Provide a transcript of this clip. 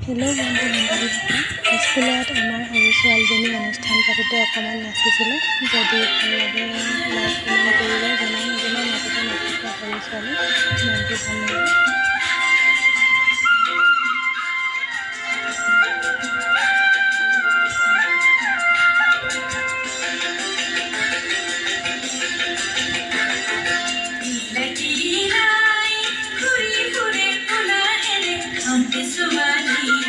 Hello' বন্ধু বান্ধৱীসকল, স্কুলত আমাৰ সৰু ছোৱালীজনী অনুষ্ঠান পাতোঁতে অকণমান নাচিছিলে। যদি ভাল লাগে লাইক কমেণ্ট কৰিব জনাম। এজনে মাতোতে নথকা সৰু ছোৱালী মনটো ভাল লাগিব। This